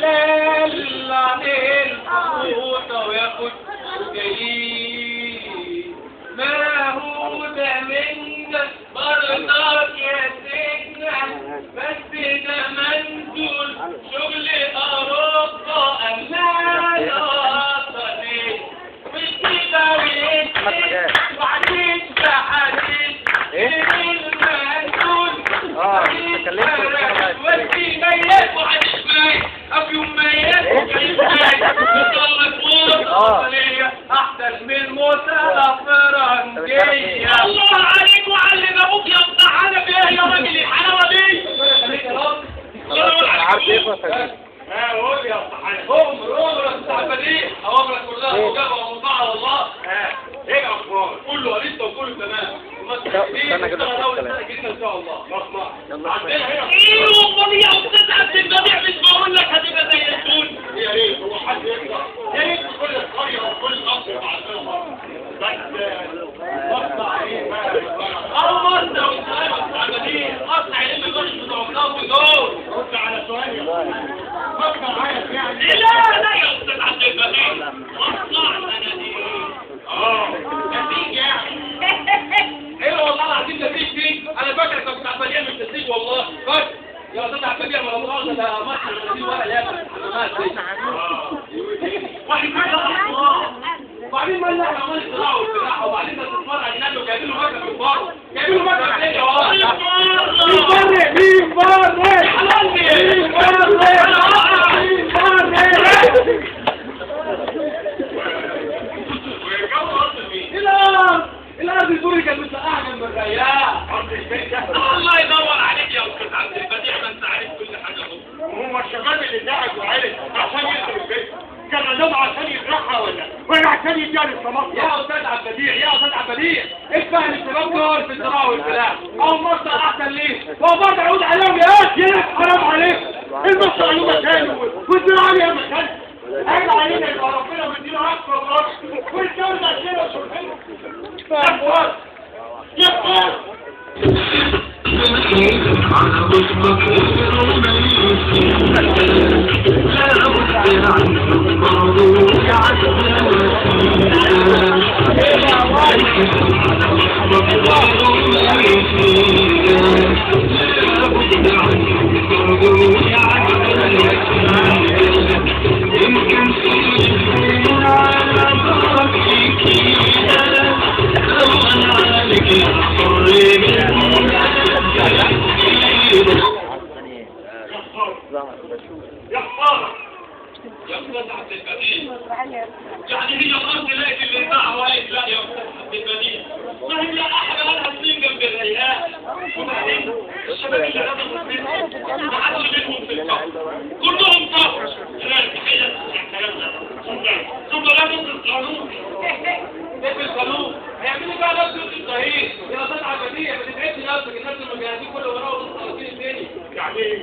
الليل عليه الفوطة وياخد جايين ما هو ده منك برضاك يا سيدنا بس ده منزول شغل أوروبا أما يوصل والكده ويكتب وعليك بحديث المنزول ودي ميت وعديش ميت أو يوم ميت وعديش ميت وطلق وطلية أحسن من موسى فرنجية الله عليك وعلم أبوك يا أبطحنا بيه يا راجل الحلاوة دي عارف ايه مثلا؟ قول يا أبطحنا أمرك التعبدية أوامرك كلها مجابة ومطاعة والله ايه الأخبار؟ كله لسه وكله تمام استنى كده ان شاء الله يلا ايه والله يا استاذ عبد البديع مش بقول لك هتبقى زي الفل يا ريت هو حد يطلع يا ريت كل القريه وكل القصر مع مصنع ايه بقى مصنع والسلامه العبديه مصنع اللي مش بتوقفه دول رد على سؤالي مصنع عارف يعني لا يا استاذ عبد البديع مصنع مناديل نتيجة يعني ايه والله العظيم نتيجة دي انا فاكر كنت عبالية من التسليج والله فاكر يا استاذ عبالية من المغازة ده مصر المناديل ولا لا واحد وبعدين ما لنا عمال الزراعة والفلاحة وبعدين ما تتفرع الناس وجايبين له مكة في البار جايبين له مكة في الدنيا مين بره حلالي الارض الدوري كانت متسقعه جنب الرياح الله يدور عليك يا استاذ عبد البديع ما انت عارف كل حاجه اهو هم الشباب اللي دعك وعرف عشان يدخل البيت كان عندهم عشان يزرعها ولا عشان يديها للصمام يا استاذ عبد البديع يا استاذ عبد البديع ادفع للشباب دول في الزراعه والفلاح او مصدر احسن ليه وبرضه عود عليهم يا حرام عليك المصدر له مكانه والزراعه ليها مكانها قال علينا يبقى ربنا مدينا اكبر ورد والجوده كده وشوفنا يا فار يا استاذ عبد البديع يعني هي الارض لقيت اللي باع واقف لا يا استاذ عبد البديع ما هي احلى لها سنين جنب الرياح وبعدين الشباب اللي رموا البيت ما عادش منهم في الكفر كلهم كفر لا الحقيقه الكلام ده ثم لا نص القانون كيف القانون هيعملوا بقى نفس الصهيل يا استاذ عبد البديع ما تتعبش نفسك الناس المجاهدين كله وراهم نص الثاني يعني ايه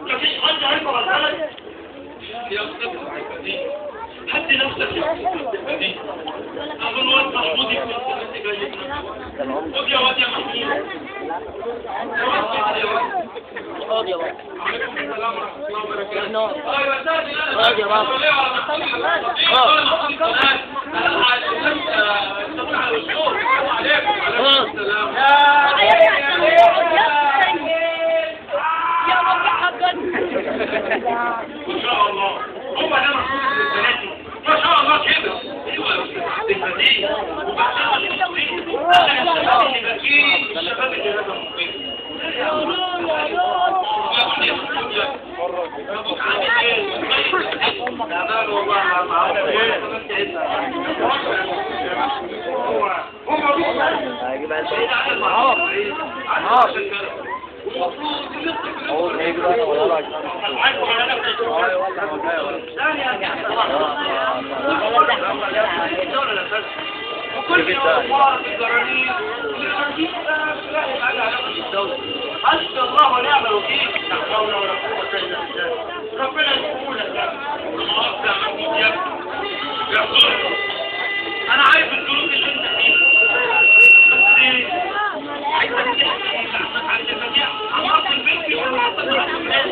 مفيش حد هيبقى على البلد يا أستاذ العبادي حد نفسك يا أستاذ العبادي أظن واد محمود يكون سمسي جايبنا خد يا واد يا محمود يا واد يا واد خد يا واد عليكم السلام ورحمة الله وبركاته أيوة أستاذي أنا خد يا بابا ما شاء الله هو ده مخصوص للبنات ما شاء الله كده ايوه يا استاذ عبد البديع وبعدين الشباب اللي باكين الشباب اللي رسموا فيه ابوك عامل ايه؟ تمام والله معاك هم هيجيب بعيد عن المعارف هو هيجي بقى ولا لا وكل يوم في الجرانين حسبي الله ونعم الوكيل لا حول ولا قوة إلا بالله ربنا يقولك يا أنا عارف الظروف اللي أنت فيها عايزك تحكي عن البديع عن رب البيت وعن رب الناس.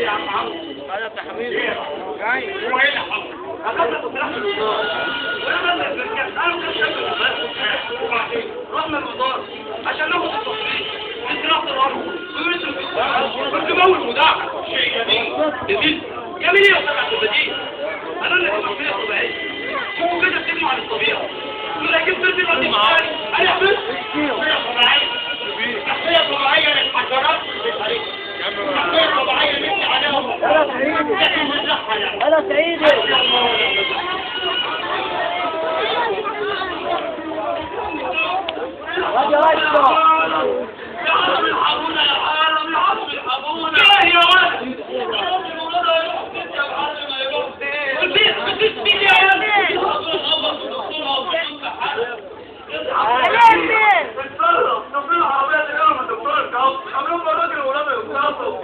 يا عم هو ايه اللي حصل؟ اخذت السلاح من الوزاره وانا بدأت بالكاس انا كنت شايف بس وبعدين رحنا الوزاره عشان ناخد التصريح من سلاح الارض ويوسف كنت بقول مداعبه شيء جميل جميل يا استاذ عبد المجيد قالوا لي التغطيه طبيعيه شوفوا كده بتبنوا على الطبيعه ولكن في دلوقتي معايا انا بس تغطيه طبيعيه تغطيه طبيعيه للحشرات تغطيه طبيعيه نمشي عليهم أنا سعيد راجع راجع يا عم الحبونا يا عالم يا عم الحبونا يا ولد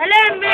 ألم